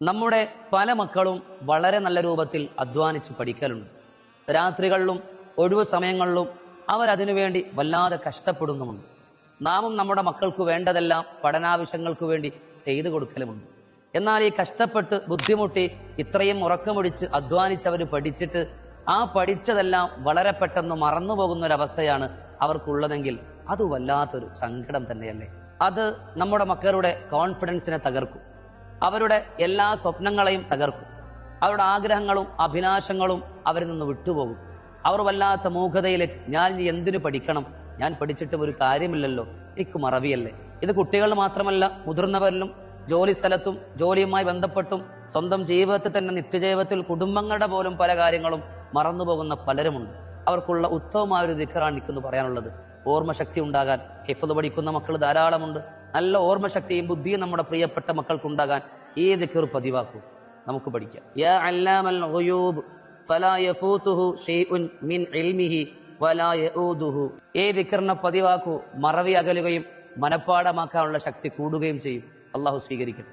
നമ്മുടെ പല മക്കളും വളരെ നല്ല രൂപത്തിൽ അധ്വാനിച്ച് പഠിക്കലുണ്ട്. രാത്രികളിലും ഒഴിവു സമയങ്ങളിലും അവരതിനു വേണ്ടി വല്ലാതെ കഷ്ടപ്പെടുന്നുമുണ്ട്. നാമും നമ്മുടെ മക്കൾക്ക് വേണ്ടതെല്ലാം പഠനാവശ്യങ്ങൾക്ക് വേണ്ടി ചെയ്തു കൊടുക്കലുമുണ്ട്. എന്നാൽ ഈ കഷ്ടപ്പെട്ട് ബുദ്ധിമുട്ടി ഇത്രയും ഉറക്കമൊടിച്ച് അധ്വാനിച്ചവർ പഠിച്ചിട്ട് ആ പഠിച്ചതെല്ലാം വളരെ പെട്ടെന്ന് മറന്നു പോകുന്നൊരവസ്ഥയാണ് അവർക്കുള്ളതെങ്കിൽ അത് വല്ലാത്തൊരു സങ്കടം തന്നെയല്ലേ. അത് നമ്മുടെ മക്കളുടെ കോൺഫിഡൻസിനെ തകർക്കും, അവരുടെ എല്ലാ സ്വപ്നങ്ങളെയും തകർക്കും, അവരുടെ ആഗ്രഹങ്ങളും അഭിലാഷങ്ങളും അവരിൽ നിന്ന് വിട്ടുപോകും. അവർ വല്ലാത്ത മൂഢതയിലേക്ക്, ഞാൻ ഇനി എന്തിനു പഠിക്കണം, ഞാൻ പഠിച്ചിട്ട് ഒരു കാര്യമില്ലല്ലോ, എനിക്ക് മറവിയല്ലേ. ഇത് കുട്ടികൾ മാത്രമല്ല, മുതിർന്നവരിലും ജോലി സ്ഥലത്തും ജോലിയുമായി ബന്ധപ്പെട്ടും സ്വന്തം ജീവിതത്തിൽ തന്നെ നിത്യജീവിതത്തിൽ കുടുംബങ്ങളുടെ പോലും പല കാര്യങ്ങളും മറന്നുപോകുന്ന പലരുമുണ്ട്. അവർക്കുള്ള ഉത്തമമായ ഒരു ദിക്റാണ് എനിക്കെന്ന് പറയാനുള്ളത്. ഓർമ്മശക്തി ഉണ്ടാകാൻ ഹിഫ്ള് പഠിക്കുന്ന മക്കൾ ധാരാളമുണ്ട്. നല്ല ഓർമ്മശക്തിയും ബുദ്ധിയും നമ്മുടെ പ്രിയപ്പെട്ട മക്കൾക്കുണ്ടാകാൻ ഈ ദിക്ർ പതിവാക്കൂ, നമുക്ക് പഠിക്കാം. യാ അല്ലാമൽ ഗുയൂബ് ഫലാ യഫൂതുഹു ശൈഉൻ മിൻ ഇൽമിഹി വലാ യഊദുഹു. ഈ ദിക്റിനെ പതിവാക്കൂ, മറവി അകലുകയും മനപ്പാടമാക്കാനുള്ള ശക്തി കൂടുകയും ചെയ്യും. അള്ളാഹു സ്വീകരിക്കട്ടെ.